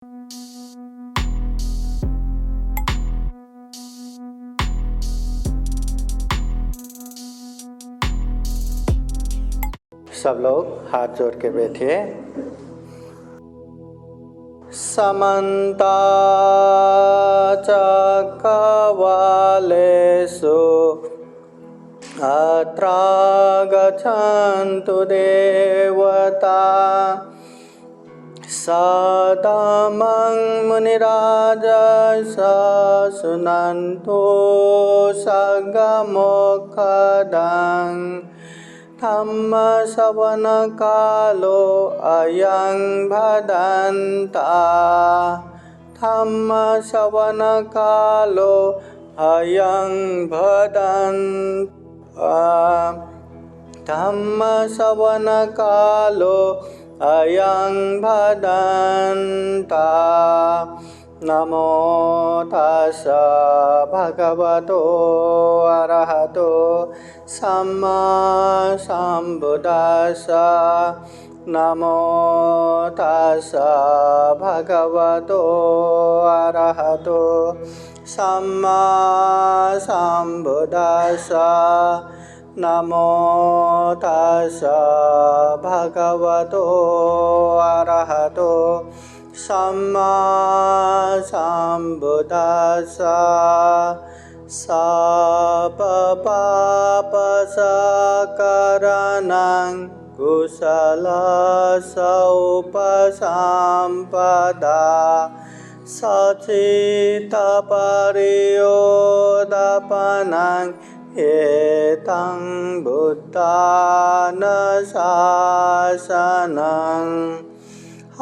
सब लोग हाथ जोड़ के बैठिए। समन्ता चक्रवालेषु अत्र गच्छन्तु देवता सदामं मुनिराजस शृण्वन्तु सद्गमोक्षदं धम्मश्रवणकालो अयं भदन्ता धम्मश्रवणकालो अयं भदन्ता धम्मश्रवणकालो अयं भदन्ता नमो तस्सा भगवतो अरहतो सम्मा सम्बुद्धास्सा नमो तस्सा भगवतो अरहतो सम्मा सम्बुद्धास्सा नमो तस्सा भगवतो अरहतो सम्मा सम्बुद्धास्सा सपपापसकरणं कुशलसोपसम्पदा सचित्तपरियोदापनं एतं बुद्धानुशासनम्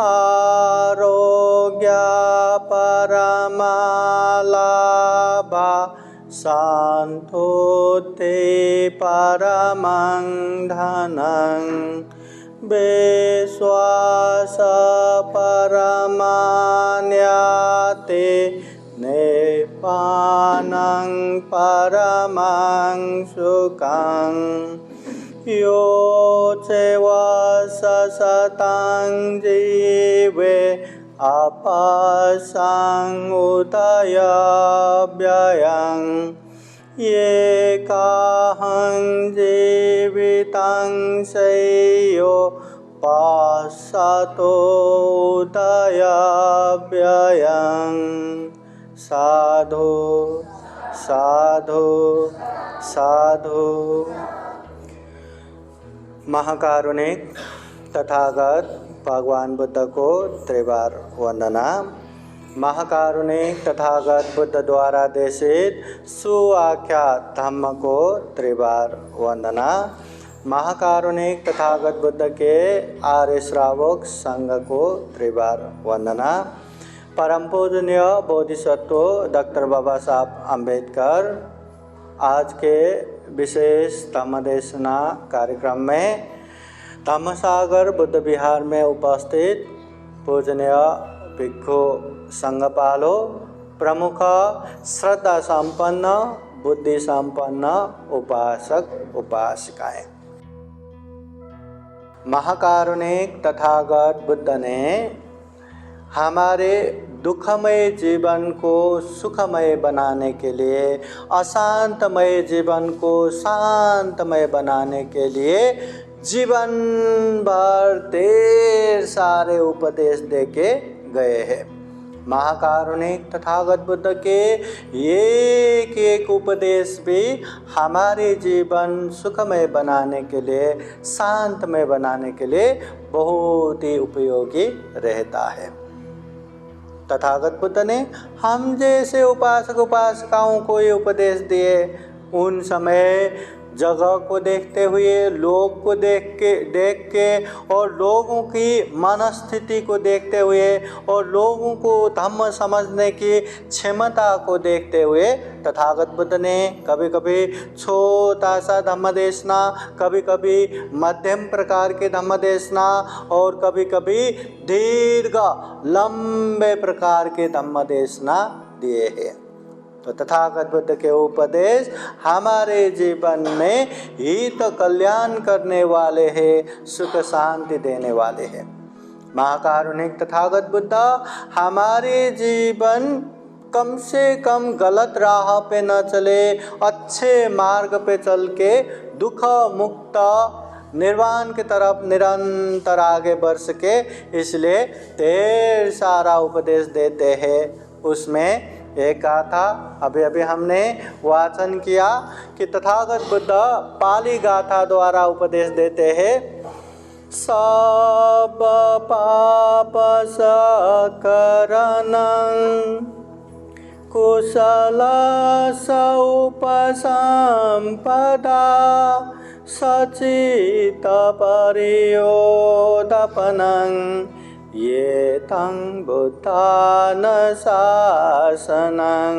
आरोग्यपरमालाभा सन्तुष्टि परमं धनं विश्वासपरमान्यते निप्पानं परमं सुखं यो सततं जीवे अपसं उदयव्ययं येकाहं जीवितं श्रेयो पश्यतो उदयव्ययं साधु साधु साधु। महाकारुणिक तथागत भगवान बुद्ध को त्रिबार वंदना। महाकारुणिक तथागत बुद्ध द्वारा देशित सुआख्यात धम्म को त्रिबार वंदना। महाकारुणिक तथागत बुद्ध के आर्य श्रावक संघ को त्रिबार वंदना। परम पूजनीय बोधिसत्व डॉक्टर बाबा साहब अम्बेडकर आज के विशेष धम्मदेशना कार्यक्रम में धम्मसागर बुद्ध विहार में उपस्थित पूजनीय भिक्षु संघपालो प्रमुख श्रद्धा संपन्न बुद्धि संपन्न उपासक उपासिकाएं। महाकारुणिक तथागत बुद्ध ने हमारे दुखमय जीवन को सुखमय बनाने के लिए, अशांतमय जीवन को शांतमय बनाने के लिए जीवन भर ढेर सारे उपदेश देके गए हैं। महाकारुणिक तथागत बुद्ध के एक एक उपदेश भी हमारे जीवन सुखमय बनाने के लिए, शांतमय बनाने के लिए बहुत ही उपयोगी रहता है। तथागत बुद्ध ने हम जैसे उपासक उपासिकाओं को ये उपदेश दिए। उन समय जगह को देखते हुए, लोग को देख के और लोगों की मनस्थिति को देखते हुए और लोगों को धम्म समझने की क्षमता को देखते हुए तथागत बुद्ध ने कभी कभी छोटा सा धम्म देशना, कभी कभी मध्यम प्रकार के धम्म देशना और कभी कभी दीर्घ लंबे प्रकार के धम्म देशना दिए हैं। तो तथागत बुद्ध के उपदेश हमारे जीवन में हित कल्याण करने वाले हैं, सुख शांति देने वाले हैं। महाकारुणिक तथागत बुद्ध हमारे जीवन कम से कम गलत राह पे न चले, अच्छे मार्ग पे चल के दुख मुक्त निर्वाण की तरफ निरंतर आगे बढ़ सके, इसलिए ढेर सारा उपदेश देते हैं। उसमें एक गाथा अभी अभी हमने वाचन किया कि तथागत बुद्ध पाली गाथा द्वारा उपदेश देते हैं। सब पाप सकरणं कुशल सौपसंपदा सचित परियोदपनं ये तं बुद्धान शासनं।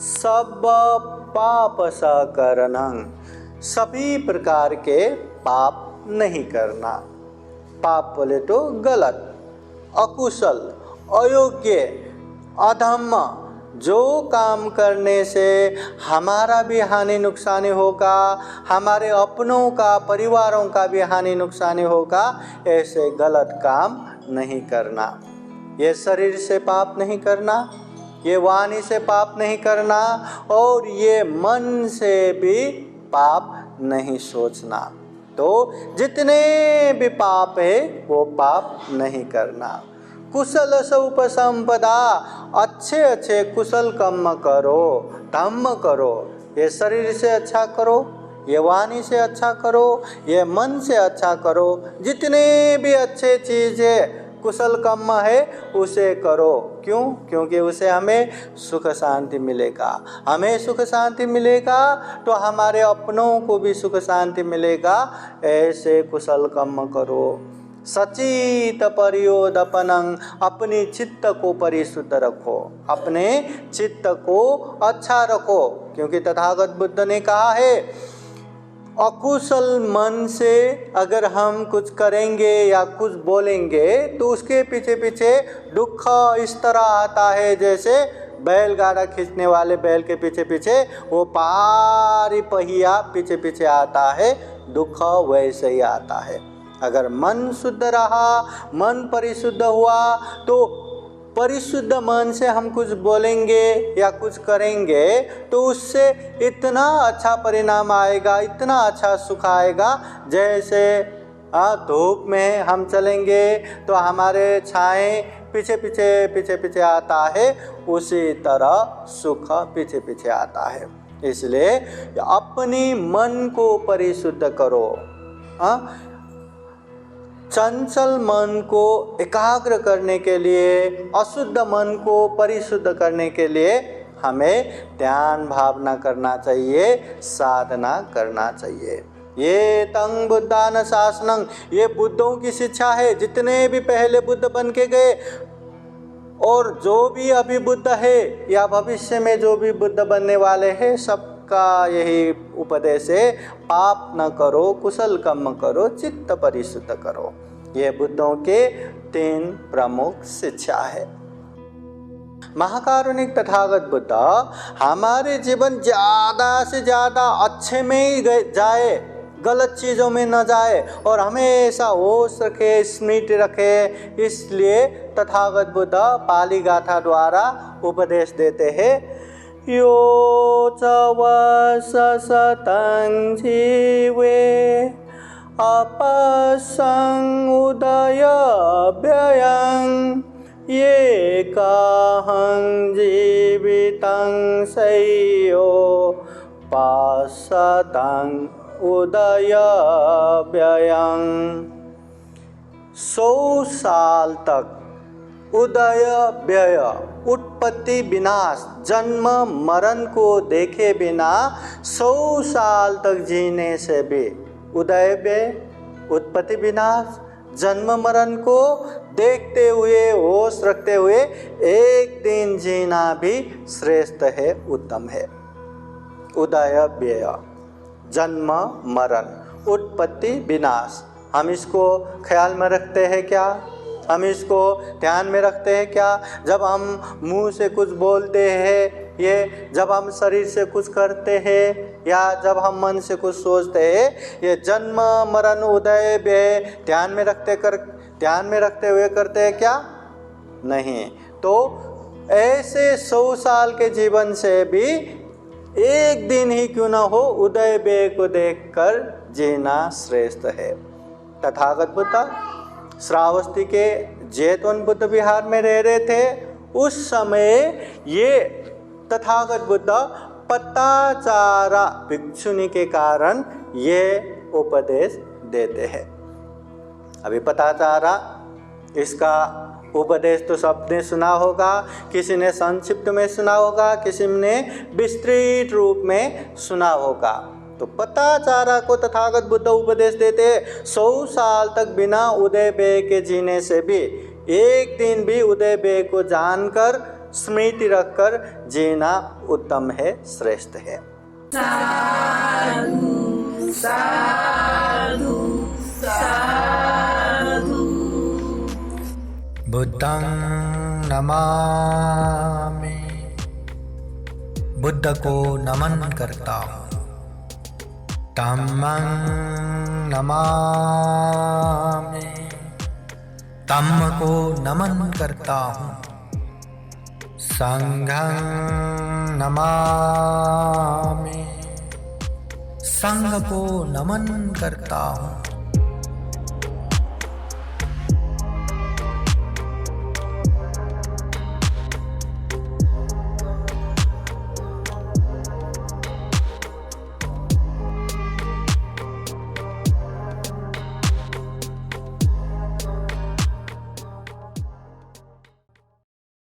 सब पाप सकरणं, सभी प्रकार के पाप नहीं करना। पाप बोले तो गलत, अकुशल, अयोग्य, अधर्म, जो काम करने से हमारा भी हानि नुकसानी होगा, हमारे अपनों का परिवारों का भी हानि नुकसानी होगा, ऐसे गलत काम नहीं करना। ये शरीर से पाप नहीं करना, ये वाणी से पाप नहीं करना, और ये मन से भी पाप नहीं सोचना। तो जितने भी पाप है वो पाप नहीं करना। कुशल सौपसंपदा, अच्छे अच्छे कुशल कर्म करो, धम्म करो। ये शरीर से अच्छा करो, ये वाणी से अच्छा करो, ये मन से अच्छा करो। जितने भी अच्छे चीज़ें कुशल कर्म है उसे करो। क्यों? क्योंकि उसे हमें सुख शांति मिलेगा। हमें सुख शांति मिलेगा तो हमारे अपनों को भी सुख शांति मिलेगा। ऐसे कुशल कर्म करो। सचित परियोदपनं, अपनी चित्त को परिशुद्ध रखो, अपने चित्त को अच्छा रखो। क्योंकि तथागत बुद्ध ने कहा है, अकुशल मन से अगर हम कुछ करेंगे या कुछ बोलेंगे तो उसके पीछे पीछे दुख इस तरह आता है जैसे बैलगाड़ा खींचने वाले बैल के पीछे पीछे वो पारी पहिया पीछे पीछे आता है, दुख वैसे ही आता है। अगर मन शुद्ध रहा, मन परिशुद्ध हुआ, तो परिशुद्ध मन से हम कुछ बोलेंगे या कुछ करेंगे तो उससे इतना अच्छा परिणाम आएगा, इतना अच्छा सुख आएगा। जैसे धूप में हम चलेंगे तो हमारे छाएं पीछे पीछे आता है, उसी तरह सुख पीछे पीछे आता है। इसलिए अपनी मन को परिशुद्ध करो। चंचल मन को एकाग्र करने के लिए, अशुद्ध मन को परिशुद्ध करने के लिए हमें ध्यान भावना करना चाहिए, साधना करना चाहिए। ये तं बुद्धान शासनं, ये बुद्धों की शिक्षा है। जितने भी पहले बुद्ध बन के गए और जो भी अभी बुद्ध है या भविष्य में जो भी बुद्ध बनने वाले हैं, सबका यही उपदेश है, पाप न करो, कुशल कर्म करो, चित्त परिशुद्ध करो। ये बुद्धों के 3 प्रमुख शिक्षा है। महाकारुणिक तथागत बुद्ध हमारे जीवन ज़्यादा से ज़्यादा अच्छे में ही जाए, गलत चीज़ों में न जाए और हमेशा होश रखे, स्मृति रखे। इसलिए तथागत बुद्ध पाली गाथा द्वारा उपदेश देते हैं, यो च सततं जीवे अपसं उदय व्ययं ये काहं जीवितं सयो पासतं उदय व्ययं। 100 साल तक उदय व्यय, उत्पत्ति विनाश, जन्म मरण को देखे बिना 100 साल तक जीने से भी उदय व्यय, उत्पत्ति विनाश, जन्म मरण को देखते हुए, होश रखते हुए एक दिन जीना भी श्रेष्ठ है, उत्तम है। उदय व्यय, जन्म मरण, उत्पत्ति विनाश, हम इसको ख्याल में रखते हैं क्या? हम इसको ध्यान में रखते हैं क्या? जब हम मुंह से कुछ बोलते हैं, ये जब हम शरीर से कुछ करते हैं या जब हम मन से कुछ सोचते हैं, ये जन्म मरण उदय व्यय ध्यान में ध्यान में रखते हुए करते हैं क्या? नहीं। तो ऐसे 100 साल के जीवन से भी एक दिन ही क्यों ना हो उदय बे को देखकर जीना श्रेष्ठ है। तथागत बुद्ध श्रावस्ती के जैतवन बुद्ध विहार में रह रहे थे। उस समय ये तथागत बुद्ध पताचारा भिक्षुनी के कारण ये उपदेश देते हैं। अभी पताचारा, इसका उपदेश तो सबने सुना होगा, किसी ने संक्षिप्त में सुना होगा, किसी ने विस्तृत रूप में सुना होगा। तो पताचारा को तथागत बुद्ध उपदेश देते 100 साल तक बिना उदय बे के जीने से भी एक दिन भी उदय बे को जानकर स्मृति रखकर जीना उत्तम है, श्रेष्ठ है। साधु साधु साधु। बुद्धं नमामि, बुद्ध को नमन करता हूँ। धम्मं नमामि, धम्म को नमन करता हूँ। संघं नमामि, संघ को नमन करता हूँ।